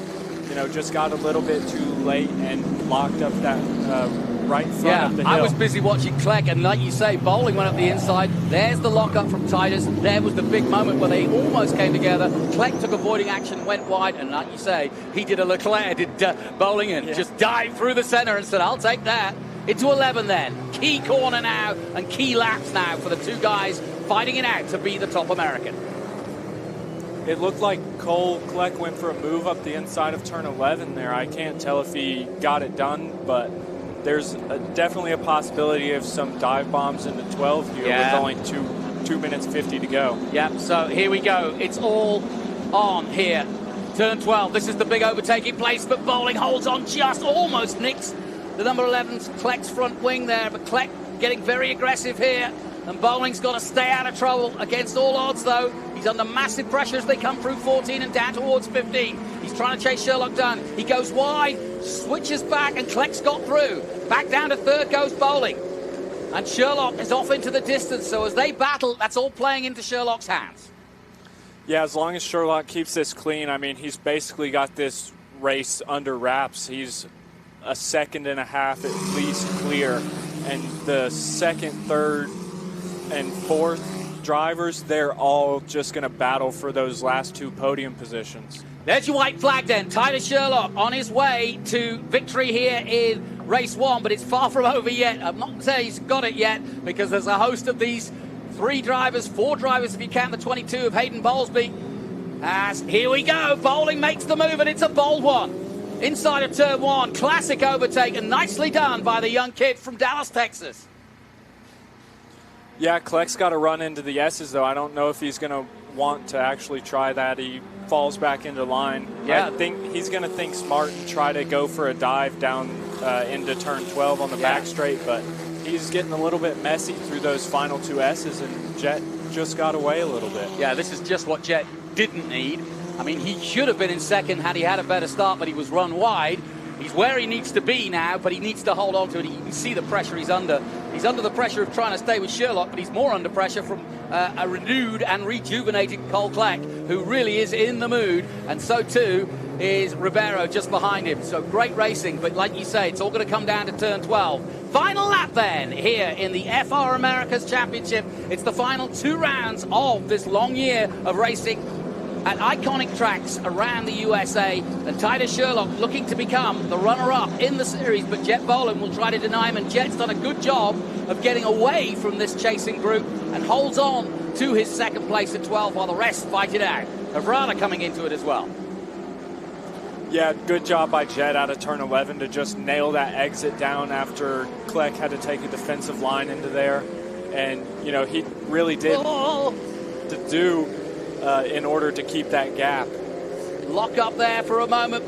You know, just got a little bit too late and locked up that right front of the hill. I was busy watching Kleck, and like you say, Bowling went up the inside. There's the lockup from Titus. There was the big moment where they almost came together. Kleck took avoiding action, went wide, and like you say, he did a Leclerc, did Bowling, and just dived through the center and said, I'll take that. Into 11 then. Key corner now, and key laps now for the two guys fighting it out to be the top American. It looked like Cole Kleck went for a move up the inside of turn 11 there. I can't tell if he got it done, but there's definitely a possibility of some dive bombs into 12 here with only 2 minutes 50 to go. Yep, so here we go. It's all on here. Turn 12. This is the big overtaking place, but Bowling holds on, just almost nicks the number 11's Kleck's front wing there, but Kleck getting very aggressive here. And Bowling's got to stay out of trouble against all odds, though. He's under massive pressure as they come through 14 and down towards 15. He's trying to chase Sherlock down. He goes wide, switches back, and Kleck's got through. Back down to third goes Bowling. And Sherlock is off into the distance, so as they battle, that's all playing into Sherlock's hands. Yeah, as long as Sherlock keeps this clean, I mean, he's basically got this race under wraps. He's a second and a half at least clear. And the second, third, and fourth drivers, they're all just going to battle for those last two podium positions. There's your white flag then. Titus Sherlock on his way to victory here in race 1, but it's far from over yet. I'm not saying he's got it yet, because there's a host of these 4 drivers if you count the 22 of Hayden Bowlesby. As here we go, Bowling makes the move, and it's a bold one. Inside of turn 1, classic overtake, and nicely done by the young kid from Dallas, Texas. Yeah, Kleck's got to run into the S's, though. I don't know if he's going to want to actually try that. He falls back into line. Yeah. I think he's going to think smart and try to go for a dive down into turn 12 on the back straight, but he's getting a little bit messy through those final 2 S's, and Jett just got away a little bit. Yeah, this is just what Jett didn't need. I mean, he should have been in second had he had a better start, but he was run wide. He's where he needs to be now, but he needs to hold on to it. You can see the pressure he's under. He's under the pressure of trying to stay with Sherlock, but he's more under pressure from a renewed and rejuvenated Cole Kleck, who really is in the mood, and so too is Ribeiro just behind him. So great racing, but like you say, it's all going to come down to turn 12. Final lap then here in the FR Americas Championship. It's the final 2 rounds of this long year of racing at iconic tracks around the USA, and Titus Sherlock looking to become the runner-up in the series, but Jett Bowling will try to deny him, and Jett's done a good job of getting away from this chasing group and holds on to his second place at 12 while the rest fight it out. Havrda coming into it as well. Yeah, good job by Jett out of turn 11 to just nail that exit down after Kleck had to take a defensive line into there. And, you know, he really did to do in order to keep that gap. Lock up there for a moment.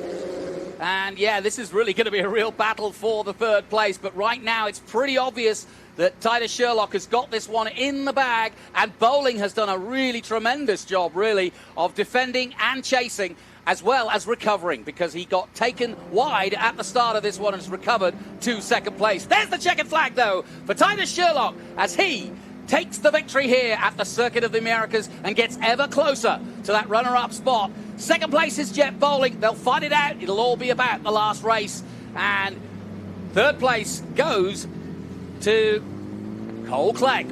And yeah, this is really going to be a real battle for the third place. But right now, it's pretty obvious that Titus Sherlock has got this one in the bag. And Bowling has done a really tremendous job, really, of defending and chasing, as well as recovering, because he got taken wide at the start of this one and has recovered to second place. There's the checkered flag, though, for Titus Sherlock, as he takes the victory here at the Circuit of the Americas and gets ever closer to that runner-up spot. Second place is Jett Bowling. They'll fight it out. It'll all be about the last race. And third place goes to Cole Kleck,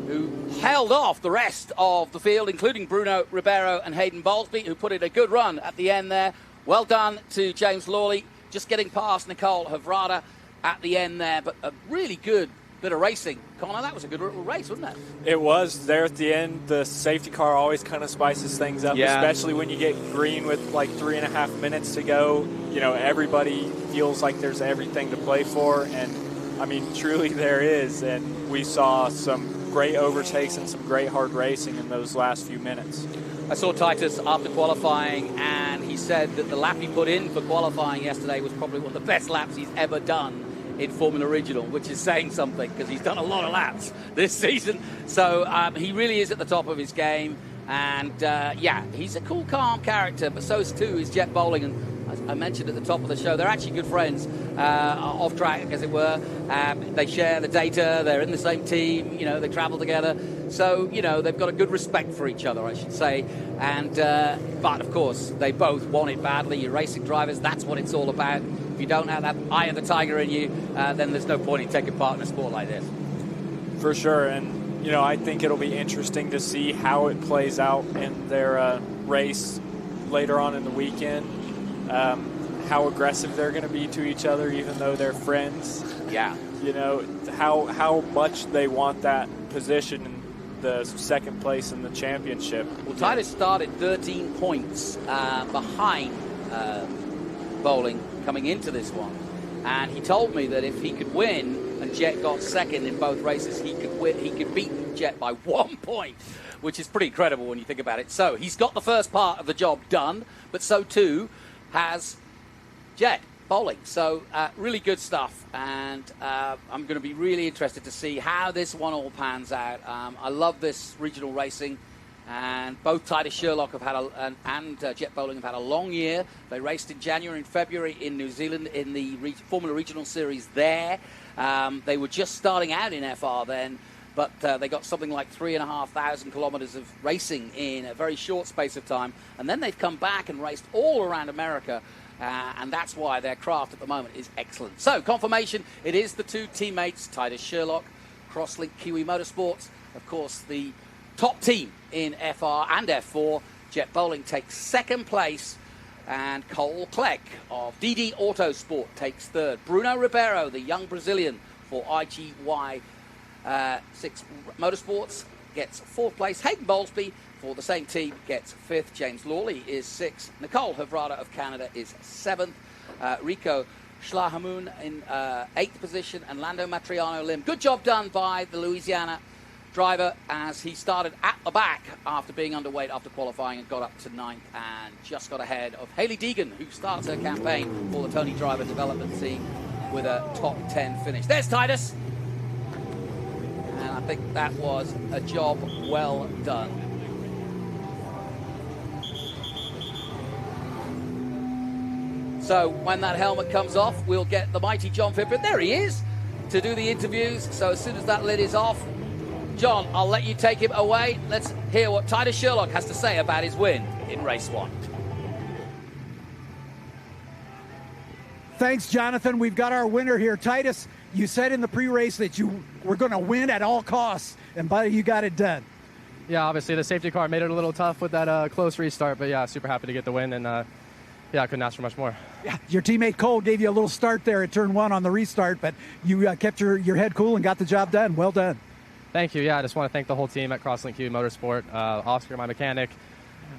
who held off the rest of the field, including Bruno Ribeiro and Hayden Bowlesby, who put in a good run at the end there. Well done to James Lawley, just getting past Nicole Havrda at the end there, but a really good bit of racing. Connor, that was a good race, wasn't it? It was. There at the end, the safety car always kind of spices things up, especially when you get green with like 3.5 minutes to go. You know, everybody feels like there's everything to play for, and I mean, truly there is, and we saw some great overtakes and some great hard racing in those last few minutes. I saw Titus after qualifying, and he said that the lap he put in for qualifying yesterday was probably one of the best laps he's ever done in Formula Regional, which is saying something because he's done a lot of laps this season. So he really is at the top of his game. And, yeah, he's a cool, calm character, but so too is Jett Bowling. And as I mentioned at the top of the show, they're actually good friends, off track, as it were. They share the data. They're in the same team. You know, they travel together. So, you know, they've got a good respect for each other, I should say. And but, of course, they both want it badly. You're racing drivers. That's what it's all about. If you don't have that eye of the tiger in you, then there's no point in taking part in a sport like this. For sure. And, you know, I think it'll be interesting to see how it plays out in their race later on in the weekend. How aggressive they're going to be to each other, even though they're friends. Yeah. You know, how much they want that position in the second place in the championship. Well, Titus started 13 points behind Bowling coming into this one. And he told me that if he could win and Jett got second in both races, he could beat Jett by 1 point, which is pretty incredible when you think about it. So he's got the first part of the job done, but so too has Jett Bowling. So really good stuff, and I'm going to be really interested to see how this one all pans out. I love this regional racing, and both Titus Sherlock have had and Jett Bowling have had a long year. They raced in January and February in New Zealand in the Formula Regional Series there. They were just starting out in FR then, but they got something like 3,500 kilometers of racing in a very short space of time, and then they've come back and raced all around America. And that's why their craft at the moment is excellent. So, confirmation, it is the two teammates, Titus Sherlock, Crosslink Kiwi Motorsports, of course, the top team in FR and F4. Jett Bowling takes second place, and Cole Clegg of DD Autosport takes third. Bruno Ribeiro, the young Brazilian for IGY6 Motorsports, gets fourth place. Hayden Bowlesby for the same team gets fifth. James Lawley is sixth. Nicole Havrda of Canada is seventh. Rico Schlahamun in eighth position, and Lando Matriano Lim. Good job done by the Louisiana driver as he started at the back after being underweight after qualifying and got up to ninth and just got ahead of Hailie Deegan, who starts her campaign for the Toney Driver Development Team with a top 10 finish. There's Titus. And I think that was a job well done. So when that helmet comes off, we'll get the mighty John Phippen. There he is to do the interviews. So as soon as that lid is off, John, I'll let you take him away. Let's hear what Titus Sherlock has to say about his win in race one. Thanks, Jonathan. We've got our winner here. Titus, you said in the pre-race that you were going to win at all costs, and buddy, you got it done. Yeah, obviously the safety car made it a little tough with that close restart, but yeah, super happy to get the win, and yeah, I couldn't ask for much more. Yeah, your teammate Cole gave you a little start there at turn one on the restart, but you kept your head cool and got the job done. Well done. Thank you. Yeah, I just want to thank the whole team at Crosslink Kiwi Motorsport, Oscar, my mechanic,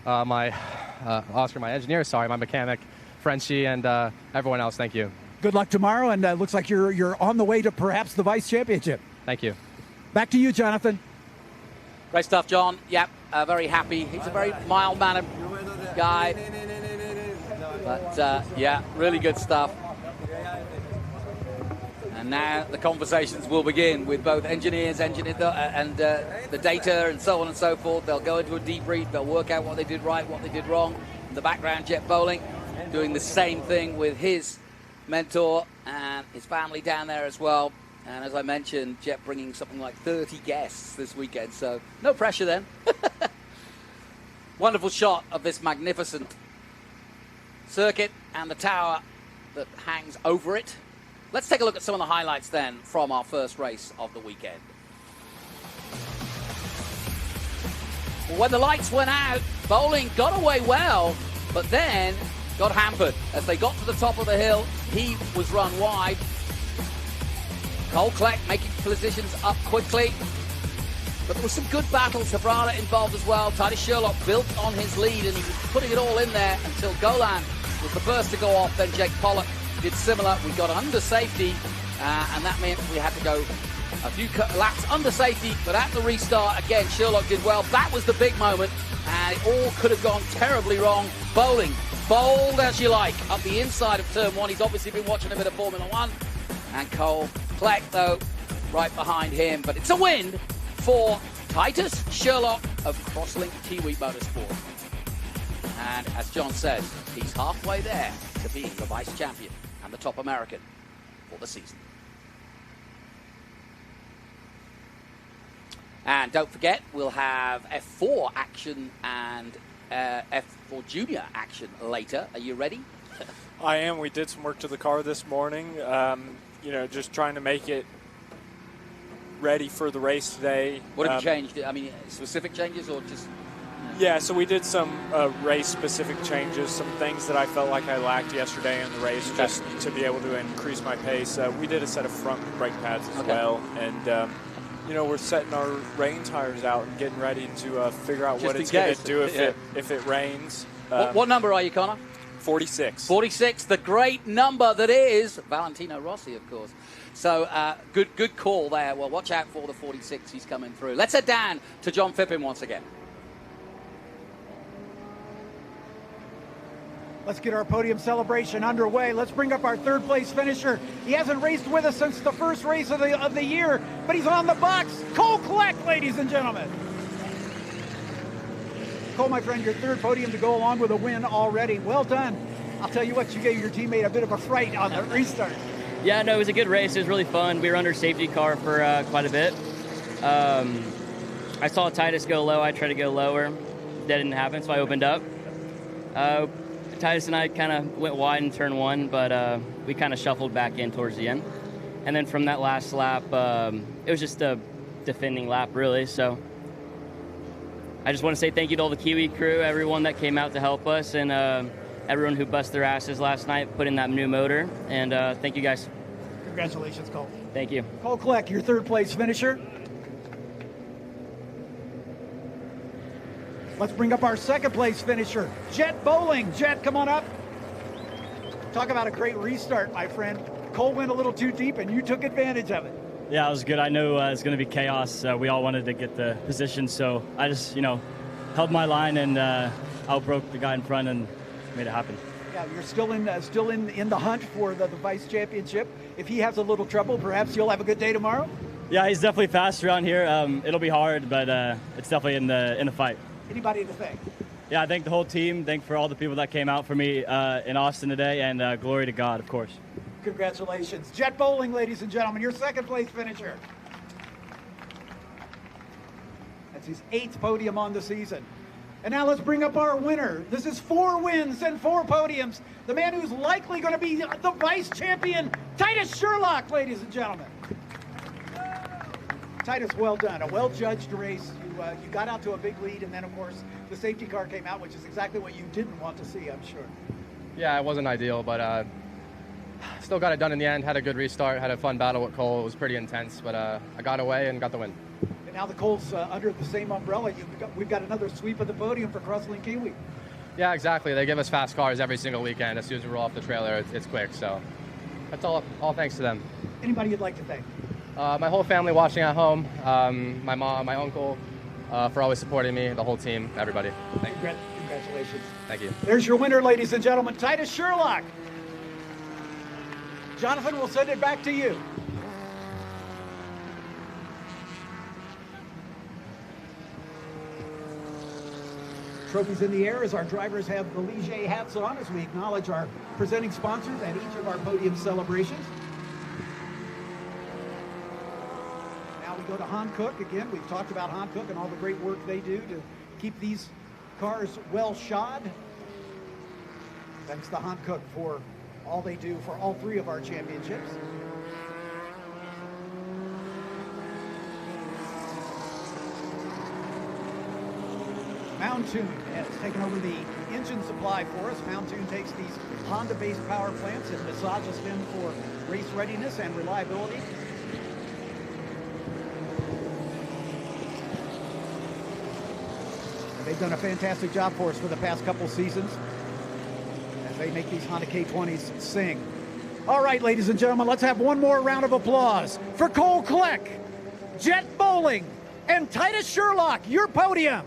Oscar, my engineer, my mechanic, Frenchie, and everyone else. Thank you. Good luck tomorrow, and looks like you're on the way to perhaps the Vice Championship. Thank you. Back to you, Jonathan. Great stuff, John. Yep, very happy. He's a very mild-mannered guy. But, yeah, really good stuff. And now the conversations will begin with both engineers and the data and so on and so forth. They'll go into a debrief. They'll work out what they did right, what they did wrong. In the background, Jett Bowling doing the same thing with his mentor and his family down there as well. And as I mentioned, Jett bringing something like 30 guests this weekend, so no pressure then. Wonderful shot of this magnificent circuit and the tower that hangs over it. Let's take a look at some of the highlights then from our first race of the weekend. Well, when the lights went out, Bowling got away well, but then got hampered. As they got to the top of the hill, he was run wide. Cole Clegg making positions up quickly. But there were some good battles. Havrda involved as well. Titus Sherlock built on his lead, and he was putting it all in there until Golan was the first to go off. Then Jake Pollock did similar. We got under safety, and that meant we had to go a few laps under safety. But at the restart, again, Sherlock did well. That was the big moment. and it all could have gone terribly wrong. Bowling, bold as you like, up the inside of turn one. He's obviously been watching a bit of Formula One. And Cole Kleck, though, right behind him. But it's a win for Titus Sherlock of Crosslink Kiwi Motorsport. And as John says, he's halfway there to being the vice champion and the top American for the season. And don't forget, we'll have F4 action and F4 Junior action later. Are you ready? I am. We did some work to the car this morning, just trying to make it ready for the race today. What have you changed? I mean, specific changes or just... Yeah, so we did some race-specific changes, some things that I felt like I lacked yesterday in the race, just to be able to increase my pace. We did a set of front brake pads as well, and we're setting our rain tires out and getting ready to figure out what it's going to do if it rains. What number are you, Connor? 46. 46, the great number that is Valentino Rossi, of course. So good call there. Well, watch out for the 46. He's coming through. Let's head down to John Phippen once again. Let's get our podium celebration underway. Let's bring up our third place finisher. He hasn't raced with us since the first race of the year, but he's on the box. Cole Kleck, ladies and gentlemen. Cole, my friend, your third podium to go along with a win already. Well done. I'll tell you what, you gave your teammate a bit of a fright on the restart. Yeah, no, it was a good race. It was really fun. We were under safety car for quite a bit. I saw Titus go low. I tried to go lower. That didn't happen, so I opened up. Titus and I kind of went wide in turn one, but we kind of shuffled back in towards the end. And then from that last lap, it was just a defending lap, really. So I just want to say thank you to all the Kiwi crew, everyone that came out to help us, and everyone who busted their asses last night, put in that new motor. And thank you, guys. Congratulations, Cole. Thank you. Cole Kleck, your third place finisher. Let's bring up our second place finisher, Jett Bowling. Jett, come on up. Talk about a great restart, my friend. Cole went a little too deep, and you took advantage of it. Yeah, it was good. I knew it was going to be chaos. We all wanted to get the position, so I just, held my line and outbroke the guy in front and made it happen. Yeah, you're still in the hunt for the vice championship. If he has a little trouble, perhaps you'll have a good day tomorrow. Yeah, he's definitely fast around here. It'll be hard, but it's definitely in the fight. Anybody to thank? Yeah, I thank the whole team. Thank for all the people that came out for me in Austin today, and glory to God, of course. Congratulations. Jett Bowling, ladies and gentlemen, your second place finisher. That's his 8th podium on the season. And now let's bring up our winner. This is 4 wins and 4 podiums. The man who's likely going to be the vice champion, Titus Sherlock, ladies and gentlemen. Titus, well done. A well-judged race. You got out to a big lead, and then, of course, the safety car came out, which is exactly what you didn't want to see, I'm sure. Yeah, it wasn't ideal, but still got it done in the end. Had a good restart, had a fun battle with Cole. It was pretty intense, but I got away and got the win. And now the Cole's under the same umbrella. We've got another sweep of the podium for Crosslink Kiwi. Yeah, exactly. They give us fast cars every single weekend. As soon as we roll off the trailer, it's quick. So that's all thanks to them. Anybody you'd like to thank? My whole family watching at home, my mom, my uncle, for always supporting me, the whole team, everybody. Thank you. Congratulations. Thank you. There's your winner, ladies and gentlemen, Titus Sherlock. Jonathan, we'll send it back to you. Trophies in the air as our drivers have the Ligier hats on as we acknowledge our presenting sponsors at each of our podium celebrations. Now we go to Hankook again. We've talked about Hankook and all the great work they do to keep these cars well shod. Thanks to Hankook for all they do for all 3 of our championships. Mountoon has taken over the engine supply for us. Mountoon takes these Honda-based power plants and massages them for race readiness and reliability. And they've done a fantastic job for us for the past couple seasons as they make these Honda K20s sing. All right, ladies and gentlemen, let's have one more round of applause for Cole Kleck, Jett Bowling, and Titus Sherlock, your podium.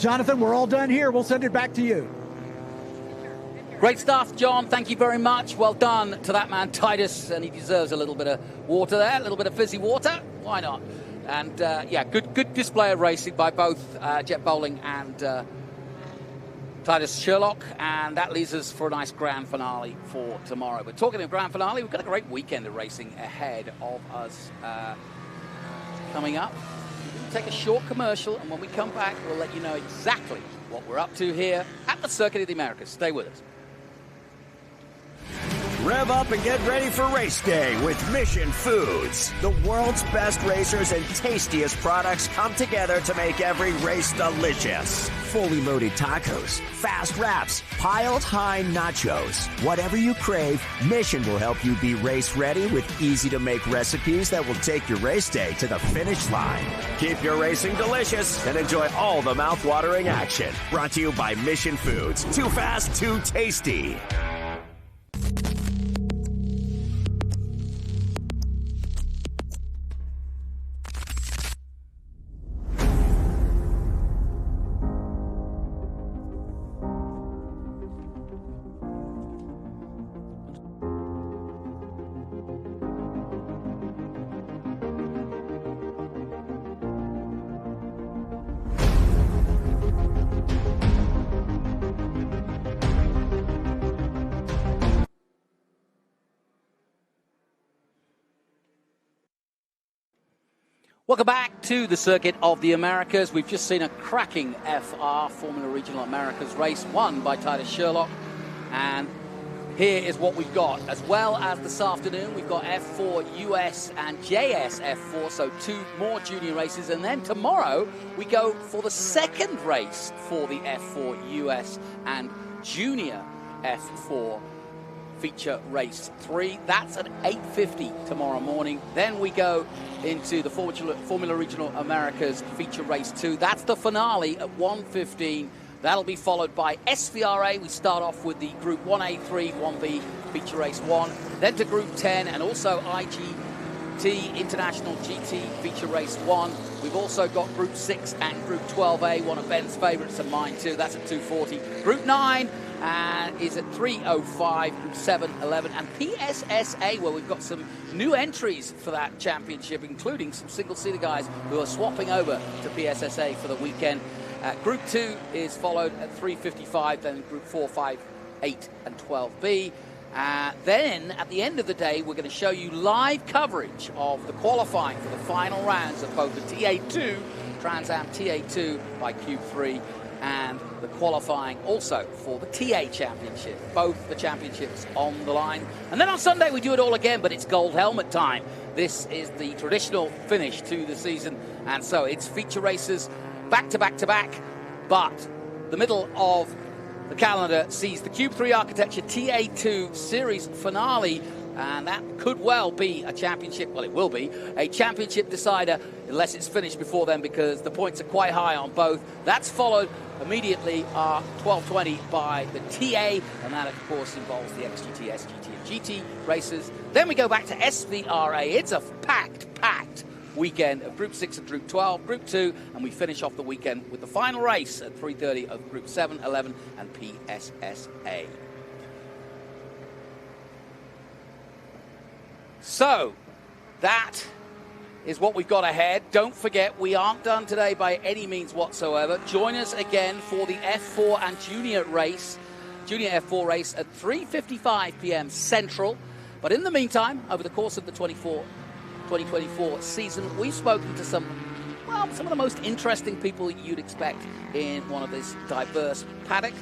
Jonathan, we're all done here. We'll send it back to you. Great stuff, John. Thank you very much. Well done to that man, Titus, and he deserves a little bit of water there, a little bit of fizzy water. Why not? And, yeah, good display of racing by both Jett Bowling and Titus Sherlock, and that leaves us for a nice grand finale for tomorrow. But talking of grand finale, we've got a great weekend of racing ahead of us coming up. We'll take a short commercial, and when we come back, we'll let you know exactly what we're up to here at the Circuit of the Americas. Stay with us. Rev up and get ready for race day with Mission Foods. The world's best racers and tastiest products come together to make every race delicious. Fully loaded tacos, fast wraps, piled high nachos. Whatever you crave, Mission will help you be race ready with easy-to-make recipes that will take your race day to the finish line. Keep your racing delicious and enjoy all the mouth-watering action. Brought to you by Mission Foods. Too fast, too tasty. Welcome back to the Circuit of the Americas. We've just seen a cracking FR, Formula Regional Americas race, won by Titus Sherlock. And here is what we've got. As well as this afternoon, we've got F4 US and JS F4, so 2 more junior races. And then tomorrow, we go for the second race for the F4 US and Junior F4 feature race 3. That's at 8:50 tomorrow morning. Then we go into the Formula Regional Americas feature race 2. That's the finale at 1:15. That'll be followed by SVRA. We start off with the Group 1A3, 1B feature race 1. Then to Group 10 and also IGT International GT feature race 1. We've also got Group 6 and Group 12A, one of Ben's favourites and mine too. That's at 2:40. Group 9 is at 3:05, Group 7, 11, and PSSA, where we've got some new entries for that championship, including some single-seater guys who are swapping over to PSSA for the weekend. Group 2 is followed at 3:55, then Group 4, 5, 8, and 12B. Then, at the end of the day, we're going to show you live coverage of the qualifying for the final rounds of both the TA2, Trans Am TA2 by Q3, and the qualifying also for the TA Championship. Both the championships on the line. And then on Sunday we do it all again, but it's gold helmet time. This is the traditional finish to the season. And so it's feature races back to back to back. But the middle of the calendar sees the Cube 3 Architecture TA2 Series finale. And that could well be a championship, well, it will be a championship decider unless it's finished before then, because the points are quite high on both. That's followed immediately 12:20 by the TA, and that, of course, involves the XGT, SGT, and GT races. Then we go back to SVRA. It's a packed weekend of Group 6 and Group 12, Group 2, and we finish off the weekend with the final race at 3:30 of Group 7, 11, and PSSA. So, that is what we've got ahead. Don't forget, we aren't done today by any means whatsoever. Join us again for the F4 and Junior F4 race at 3:55 p.m. Central. But in the meantime, over the course of the 2024 season, we've spoken to some of the most interesting people you'd expect in one of this diverse paddock.